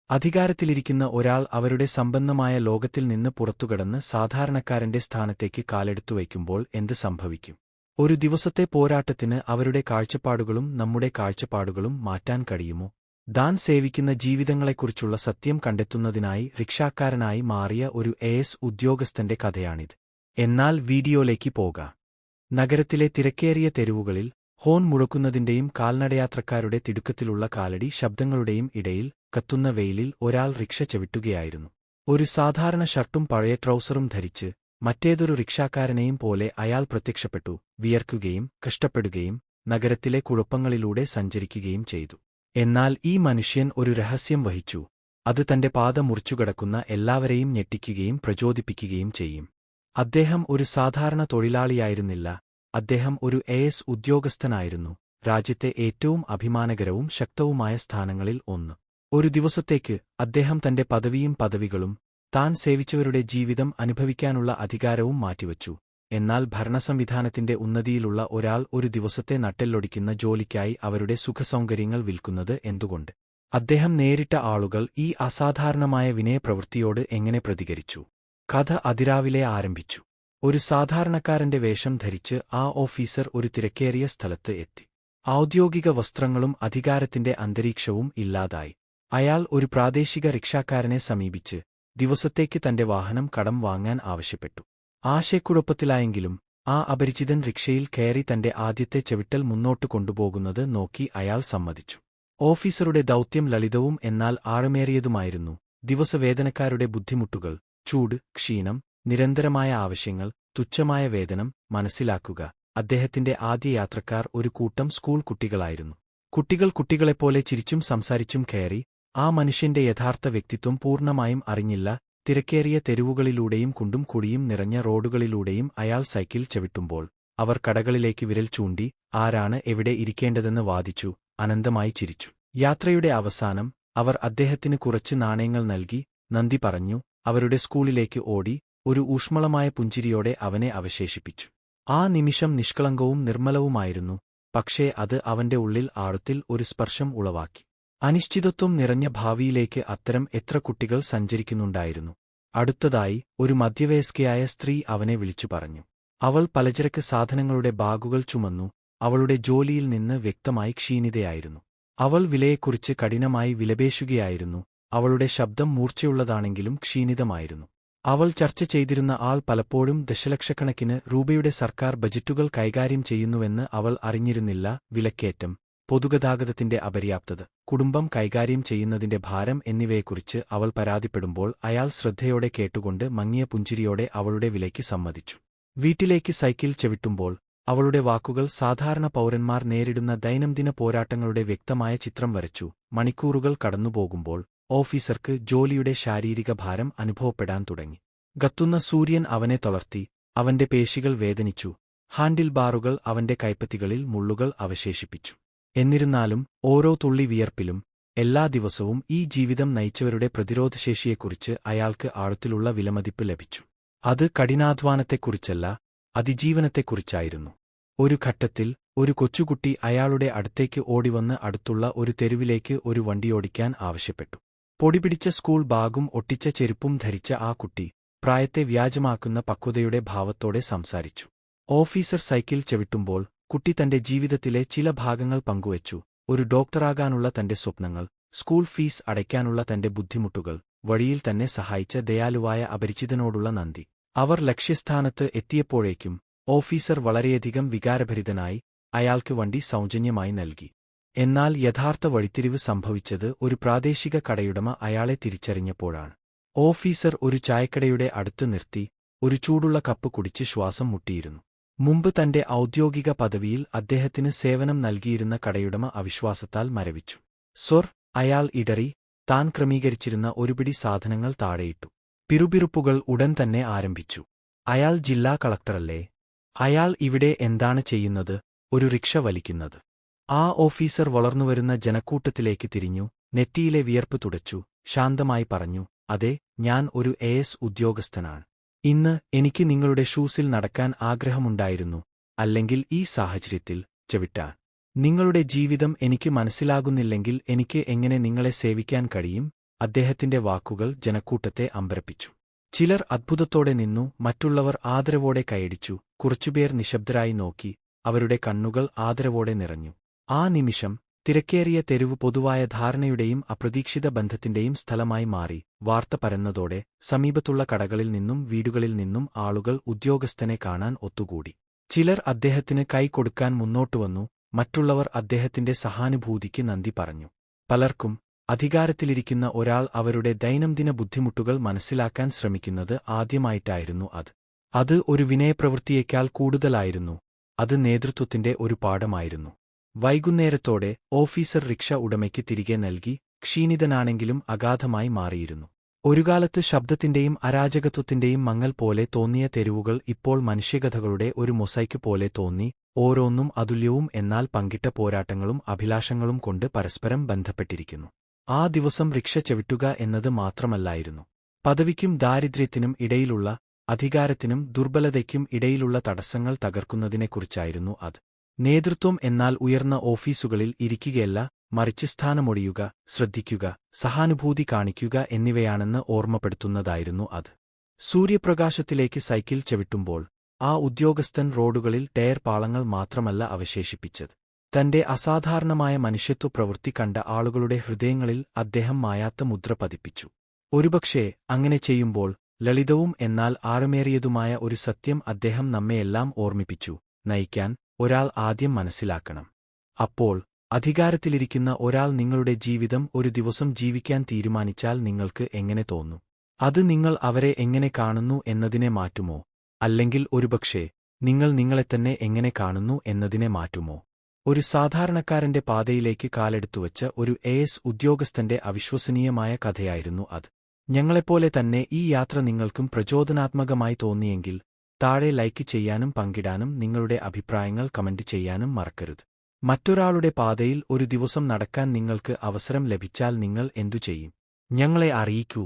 അധികാരത്തിലിരിക്കുന്ന ഒരാൾ അവരുടെ സമ്പന്നമായ ലോകത്തിൽ നിന്ന് പുറത്തുകടന്ന് സാധാരണക്കാരന്റെ സ്ഥാനത്തേക്ക് കാലെടുത്തുവയ്ക്കുമ്പോൾ എന്ത് സംഭവിക്കും? ഒരു ദിവസത്തെ പോരാട്ടത്തിന് അവരുടെ കാഴ്ചപ്പാടുകളും നമ്മുടെ കാഴ്ചപ്പാടുകളും മാറ്റാൻ കഴിയുമോ? താൻ സേവിക്കുന്ന ജീവിതങ്ങളെക്കുറിച്ചുള്ള സത്യം കണ്ടെത്തുന്നതിനായി റിക്ഷാക്കാരനായി മാറിയ ഒരു എഎസ് ഉദ്യോഗസ്ഥന്റെ കഥയാണിത്. എന്നാൽ വീഡിയോയിലേക്ക് പോകാം. നഗരത്തിലെ തിരക്കേറിയ തെരുവുകളിൽ ഹോൺ മുഴക്കുന്നതിന്റെയും കാൽനടയാത്രക്കാരുടെ തിടുക്കത്തിലുള്ള കാലടി ശബ്ദങ്ങളുടെയും ഇടയിൽ കത്തുന്ന വെയിലിൽ ഒരാൾ റിക്ഷ ചവിട്ടുകയായിരുന്നു. ഒരു സാധാരണ ഷർട്ടും പഴയ ട്രൗസറും ധരിച്ച് മറ്റേതൊരു റിക്ഷാക്കാരനെയും പോലെ അയാൾ പ്രത്യക്ഷപ്പെട്ടു, വിയർക്കുകയും കഷ്ടപ്പെടുകയും നഗരത്തിലെ കുഴപ്പങ്ങളിലൂടെ സഞ്ചരിക്കുകയും ചെയ്തു. എന്നാൽ ഈ മനുഷ്യൻ ഒരു രഹസ്യം വഹിച്ചു. അത് തന്റെ പാത മുറിച്ചുകടക്കുന്ന എല്ലാവരെയും ഞെട്ടിക്കുകയും പ്രചോദിപ്പിക്കുകയും ചെയ്യും. അദ്ദേഹം ഒരു സാധാരണ തൊഴിലാളിയായിരുന്നില്ല, അദ്ദേഹം ഒരു എഎസ് ഉദ്യോഗസ്ഥനായിരുന്നു, രാജ്യത്തെ ഏറ്റവും അഭിമാനകരവും ശക്തവുമായ സ്ഥാനങ്ങളിൽ ഒന്ന്. ഒരു ദിവസത്തേക്ക് അദ്ദേഹം തന്റെ പദവികളും താൻ സേവിച്ചവരുടെ ജീവിതം അനുഭവിക്കാനുള്ള അധികാരവും മാറ്റിവച്ചു. എന്നാൽ ഭരണസംവിധാനത്തിന്റെ ഉന്നതിയിലുള്ള ഒരാൾ ഒരു ദിവസത്തെ നട്ടെല്ലൊടിക്കുന്ന ജോലിക്കായി അവരുടെ സുഖസൗകര്യങ്ങൾ വിൽക്കുന്നത് എന്തുകൊണ്ട്? അദ്ദേഹം നേരിട്ട ആളുകൾ ഈ അസാധാരണമായ വിനയപ്രവൃത്തിയോട് എങ്ങനെ പ്രതികരിച്ചു? കഥ അതിരാവിലെ ആരംഭിച്ചു. ഒരു സാധാരണക്കാരന്റെ വേഷം ധരിച്ച് ആ ഓഫീസർ ഒരു തിരക്കേറിയ സ്ഥലത്ത് എത്തി. ഔദ്യോഗിക വസ്ത്രങ്ങളും അധികാരത്തിന്റെ അന്തരീക്ഷവും ഇല്ലാതായി. അയാൾ ഒരു പ്രാദേശിക റിക്ഷാക്കാരനെ സമീപിച്ച് ദിവസത്തേക്ക് തന്റെ വാഹനം കടം വാങ്ങാൻ ആവശ്യപ്പെട്ടു. ആശയക്കുഴപ്പത്തിലായെങ്കിലും ആ അപരിചിതൻ റിക്ഷയിൽ കയറി തന്റെ ആദ്യത്തെ ചവിട്ടൽ മുന്നോട്ട് കൊണ്ടുപോകുന്നത് നോക്കി അയാൾ സമ്മതിച്ചു. ഓഫീസറുടെ ദൗത്യം ലളിതവും എന്നാൽ ആഴമേറിയതുമായിരുന്നു. ദിവസവേതനക്കാരുടെ ബുദ്ധിമുട്ടുകൾ, ചൂട്, ക്ഷീണം, നിരന്തരമായ ആവശ്യങ്ങൾ, തുച്ഛമായ വേതനം മനസ്സിലാക്കുക. അദ്ദേഹത്തിന്റെ ആദ്യ യാത്രക്കാർ ഒരു കൂട്ടം സ്കൂൾ കുട്ടികളായിരുന്നു. കുട്ടികൾ കുട്ടികളെപ്പോലെ ചിരിച്ചും സംസാരിച്ചും കയറി. ആ മനുഷ്യന്റെ യഥാർത്ഥ വ്യക്തിത്വം പൂർണ്ണമായും അറിഞ്ഞില്ല. തിരക്കേറിയ തെരുവുകളിലൂടെയും കുണ്ടും കുഴിയും നിറഞ്ഞ റോഡുകളിലൂടെയും അയാൾ സൈക്കിൾ ചവിട്ടുമ്പോൾ അവർ കടകളിലേക്ക് വിരൽ ചൂണ്ടി ആരാണ് എവിടെ ഇരിക്കേണ്ടതെന്ന് വാദിച്ചു, അനന്തമായി ചിരിച്ചു. യാത്രയുടെ അവസാനം അവർ അദ്ദേഹത്തിന് കുറച്ച് നാണയങ്ങൾ നൽകി നന്ദി പറഞ്ഞു. അവരുടെ സ്കൂളിലേക്ക് ഓടി ഒരു ഊഷ്മളമായ പുഞ്ചിരിയോടെ അവനെ അവശേഷിപ്പിച്ചു. ആ നിമിഷം നിഷ്കളങ്കവും നിർമ്മലവുമായിരുന്നു, പക്ഷേ അത് അവന്റെ ഉള്ളിൽ ആഴത്തിൽ ഒരു സ്പർശം ഉളവാക്കി. അനിശ്ചിതത്വം നിറഞ്ഞ ഭാവിയിലേക്ക് അത്തരം എത്ര കുട്ടികൾ സഞ്ചരിക്കുന്നുണ്ടായിരുന്നു. അടുത്തതായി ഒരു മധ്യവയസ്കയായ സ്ത്രീ അവനെ വിളിച്ചു പറഞ്ഞു. അവൾ പലചരക്ക് സാധനങ്ങളുടെ ബാഗുകൾ ചുമന്നു. അവളുടെ ജോലിയിൽ നിന്ന് വ്യക്തമായി ക്ഷീണിതയായിരുന്നു. അവൾ വിലയെക്കുറിച്ച് കഠിനമായി വിലപേശുകയായിരുന്നു. അവളുടെ ശബ്ദം മൂർച്ചയുള്ളതാണെങ്കിലും ക്ഷീണിതമായിരുന്നു. അവൾ ചർച്ച ചെയ്തിരുന്ന ആൾ പലപ്പോഴും ദശലക്ഷക്കണക്കിന് രൂപയുടെ സർക്കാർ ബജറ്റുകൾ കൈകാര്യം ചെയ്യുന്നുവെന്ന് അവൾ അറിഞ്ഞിരുന്നില്ല. വിലക്കയറ്റം, പൊതുഗതാഗതത്തിന്റെ അപര്യാപ്തത, കുടുംബം കൈകാര്യം ചെയ്യുന്നതിന്റെ ഭാരം എന്നിവയെക്കുറിച്ച് അവൾ പരാതിപ്പെടുമ്പോൾ അയാൾ ശ്രദ്ധയോടെ കേട്ടുകൊണ്ട് മങ്ങിയ പുഞ്ചിരിയോടെ അവളുടെ വിലയ്ക്ക് സമ്മതിച്ചു. വീട്ടിലേക്ക് സൈക്കിൾ ചവിട്ടുമ്പോൾ അവളുടെ വാക്കുകൾ സാധാരണ പൗരന്മാർ നേരിടുന്ന ദൈനംദിന പോരാട്ടങ്ങളുടെ വ്യക്തമായ ചിത്രം വരച്ചു. മണിക്കൂറുകൾ കടന്നുപോകുമ്പോൾ ഓഫീസർക്ക് ജോലിയുടെ ശാരീരിക ഭാരം അനുഭവപ്പെടാൻ തുടങ്ങി. കത്തുന്ന സൂര്യൻ അവനെ തളർത്തി. അവന്റെ പേശികൾ വേദനിച്ചു. ഹാൻഡിൽ ബാറുകൾ അവന്റെ കൈപ്പത്തികളിൽ മുള്ളുകൾ അവശേഷിപ്പിച്ചു. എന്നിരുന്നാലും ഓരോ തുള്ളി വിയർപ്പിലും എല്ലാ ദിവസവും ഈ ജീവിതം നയിച്ചവരുടെ പ്രതിരോധശേഷിയെക്കുറിച്ച് അയാൾക്ക് ആഴത്തിലുള്ള വിലമതിപ്പ് ലഭിച്ചു. അത് കഠിനാധ്വാനത്തെക്കുറിച്ചല്ല, അതിജീവനത്തെക്കുറിച്ചായിരുന്നു. ഒരു ഘട്ടത്തിൽ ഒരു കൊച്ചുകുട്ടി അയാളുടെ അടുത്തേക്ക് ഓടിവന്ന് അടുത്തുള്ള ഒരു തെരുവിലേക്ക് ഒരു വണ്ടിയോടിക്കാൻ ആവശ്യപ്പെട്ടു. പൊടിപിടിച്ച സ്കൂൾ ബാഗും ഒട്ടിച്ച ചെരുപ്പും ധരിച്ച ആ കുട്ടി പ്രായത്തെ വ്യാജമാക്കുന്ന പക്വതയുടെ ഭാവത്തോടെ സംസാരിച്ചു. ഓഫീസർ സൈക്കിൾ ചവിട്ടുമ്പോൾ കുട്ടി തന്റെ ജീവിതത്തിലെ ചില ഭാഗങ്ങൾ പങ്കുവച്ചു. ഒരു ഡോക്ടറാകാനുള്ള തന്റെ സ്വപ്നങ്ങൾ, സ്കൂൾ ഫീസ് അടയ്ക്കാനുള്ള തന്റെ ബുദ്ധിമുട്ടുകൾ, വഴിയിൽ തന്നെ സഹായിച്ച ദയാലുവായ അപരിചിതനോടുള്ള നന്ദി. അവർ ലക്ഷ്യസ്ഥാനത്ത് എത്തിയപ്പോഴേക്കും ഓഫീസർ വളരെയധികം വികാരഭരിതനായി അയാൾക്ക് വണ്ടി സൗജന്യമായി നൽകി. എന്നാൽ യഥാർത്ഥ വഴിത്തിരിവ് സംഭവിച്ചത് ഒരു പ്രാദേശിക കടയുടമ അയാളെ തിരിച്ചറിഞ്ഞപ്പോഴാണ്. ഓഫീസർ ഒരു ചായക്കടയുടെ അടുത്ത് നിർത്തി ഒരു ചൂടുള്ള കപ്പ് കുടിച്ച് ശ്വാസം മുട്ടിയിരുന്നു. മുമ്പ് തന്റെ ഔദ്യോഗിക പദവിയിൽ അദ്ദേഹത്തിന് സേവനം നൽകിയിരുന്ന കടയുടമ അവിശ്വാസത്താൽ മരവിച്ചു. സൊർ, അയാൾ ഇടറി. താൻ ക്രമീകരിച്ചിരുന്ന ഒരുപിടി സാധനങ്ങൾ താഴെയിട്ടു. പിറുപിറുപ്പുകൾ ഉടൻ തന്നെ ആരംഭിച്ചു. അയാൾ ജില്ലാ കളക്ടറല്ലേ? അയാൾ ഇവിടെ എന്താണ് ചെയ്യുന്നത്? ഒരു റിക്ഷ വലിക്കുന്നത്. ആ ഓഫീസർ വളർന്നുവരുന്ന ജനക്കൂട്ടത്തിലേക്ക് തിരിഞ്ഞു. നെറ്റിയിലെ വിയർപ്പ് തുടച്ചു. ശാന്തമായി പറഞ്ഞു, അതെ, ഞാൻ ഒരു എഎസ് ഉദ്യോഗസ്ഥനാണ്. ഇന്ന് എനിക്ക് നിങ്ങളുടെ ഷൂസിൽ നടക്കാൻ ആഗ്രഹമുണ്ടായിരുന്നു, അല്ലെങ്കിൽ ഈ സാഹചര്യത്തിൽ ചവിട്ടാൻ. നിങ്ങളുടെ ജീവിതം എനിക്ക് മനസ്സിലാകുന്നില്ലെങ്കിൽ എനിക്ക് എങ്ങനെ നിങ്ങളെ സേവിക്കാൻ കഴിയും? അദ്ദേഹത്തിന്റെ വാക്കുകൾ ജനക്കൂട്ടത്തെ അമ്പരപ്പിച്ചു. ചിലർ അത്ഭുതത്തോടെ നിന്നു, മറ്റുള്ളവർ ആദരവോടെ കൈയടിച്ചു. കുറച്ചുപേർ നിശബ്ദരായി നോക്കി, അവരുടെ കണ്ണുകൾ ആദരവോടെ നിറഞ്ഞു. ആ നിമിഷം തിരക്കേറിയ തെരുവ് പൊതുവായ ധാരണയുടെയും അപ്രതീക്ഷിത ബന്ധത്തിന്റെയും സ്ഥലമായി മാറി. വാർത്ത പരന്നതോടെ സമീപത്തുള്ള കടകളിൽ നിന്നും വീടുകളിൽ നിന്നും ആളുകൾ ഉദ്യോഗസ്ഥനെ കാണാൻ ഒത്തുകൂടി. ചിലർ അദ്ദേഹത്തിന് കൈ കൊടുക്കാൻ മുന്നോട്ടുവന്നു, മറ്റുള്ളവർ അദ്ദേഹത്തിന്റെ സഹാനുഭൂതിക്ക് നന്ദി പറഞ്ഞു. പലർക്കും അധികാരത്തിലിരിക്കുന്ന ഒരാൾ അവരുടെ ദൈനംദിന ബുദ്ധിമുട്ടുകൾ മനസ്സിലാക്കാൻ ശ്രമിക്കുന്നത് ആദ്യമായിട്ടായിരുന്നു അത്. അത് ഒരു വിനയപ്രവൃത്തിയേക്കാൾ കൂടുതലായിരുന്നു. അത് നേതൃത്വത്തിന്റെ ഒരു പാഠമായിരുന്നു. വൈകുന്നേരത്തോടെ ഓഫീസർ റിക്ഷ ഉടമയ്ക്ക് തിരികെ നൽകി. ക്ഷീണിതനാണെങ്കിലും അഗാധമായി മാറിയിരുന്നു. ഒരുകാലത്ത് ശബ്ദത്തിന്റെയും അരാജകത്വത്തിന്റെയും മങ്ങൽ പോലെ തോന്നിയ തെരുവുകൾ ഇപ്പോൾ മനുഷ്യകഥകളുടെ ഒരു മൊസൈക്ക് പോലെ തോന്നി, ഓരോന്നും അതുല്യവും എന്നാൽ പങ്കിട്ട പോരാട്ടങ്ങളും അഭിലാഷങ്ങളും കൊണ്ട് പരസ്പരം ബന്ധപ്പെട്ടിരിക്കുന്നു. ആ ദിവസം റിക്ഷ ചവിട്ടുക എന്നത് മാത്രമല്ലായിരുന്നു. പദവിക്കും ദാരിദ്ര്യത്തിനും ഇടയിലുള്ള, അധികാരത്തിനും ദുർബലതയ്ക്കും ഇടയിലുള്ള തടസ്സങ്ങൾ തകർക്കുന്നതിനെക്കുറിച്ചായിരുന്നു അത്. നേതൃത്വം എന്നാൽ ഉയർന്ന ഓഫീസുകളിൽ ഇരിക്കുകയല്ല, മറിച്ച് സ്ഥാനമൊഴിയുക, ശ്രദ്ധിക്കുക, സഹാനുഭൂതി കാണിക്കുക എന്നിവയാണെന്ന് ഓർമ്മപ്പെടുത്തുന്നതായിരുന്നു അത്. സൂര്യപ്രകാശത്തിലേക്ക് സൈക്കിൾ ചവിട്ടുമ്പോൾ ആ ഉദ്യോഗസ്ഥൻ റോഡുകളിൽ ടയർ പാളങ്ങൾ മാത്രമല്ല അവശേഷിപ്പിച്ചത്. തന്റെ അസാധാരണമായ മനുഷ്യത്വ പ്രവൃത്തി കണ്ട ആളുകളുടെ ഹൃദയങ്ങളിൽ അദ്ദേഹം മായാത്ത മുദ്ര പതിപ്പിച്ചു. ഒരുപക്ഷേ അങ്ങനെ ചെയ്യുമ്പോൾ ലളിതവും എന്നാൽ ആഴമേറിയതുമായ ഒരു സത്യം അദ്ദേഹം നമ്മെയെല്ലാം ഓർമ്മിപ്പിച്ചു: നയിക്കാൻ ഒരാൾ ആദ്യം മനസ്സിലാക്കണം. അപ്പോൾ അധികാരത്തിലിരിക്കുന്ന ഒരാൾ നിങ്ങളുടെ ജീവിതം ഒരു ദിവസം ജീവിക്കാൻ തീരുമാനിച്ചാൽ നിങ്ങൾക്ക് എങ്ങനെ തോന്നും? അത് നിങ്ങൾ അവരെ എങ്ങനെ കാണുന്നു എന്നതിനെ മാറ്റുമോ? അല്ലെങ്കിൽ ഒരുപക്ഷേ നിങ്ങൾ നിങ്ങളെത്തന്നെ എങ്ങനെ കാണുന്നു എന്നതിനെ മാറ്റുമോ? ഒരു സാധാരണക്കാരന്റെ പാതയിലേക്ക് കാലെടുത്തുവച്ച ഒരു ഉദ്യോഗസ്ഥന്റെ അവിശ്വസനീയമായ കഥയായിരുന്നു അത്. ഞങ്ങളെപ്പോലെ തന്നെ ഈ യാത്ര നിങ്ങൾക്കും പ്രചോദനാത്മകമായി തോന്നിയെങ്കിൽ താഴെ ലൈക്ക് ചെയ്യാനും പങ്കിടാനും നിങ്ങളുടെ അഭിപ്രായങ്ങൾ കമന്റ് ചെയ്യാനും മറക്കരുത്. മറ്റൊരാളുടെ പാതയിൽ ഒരു ദിവസം നടക്കാൻ നിങ്ങൾക്ക് അവസരം ലഭിച്ചാൽ നിങ്ങൾ എന്തു ചെയ്യും? ഞങ്ങളെ അറിയിക്കൂ.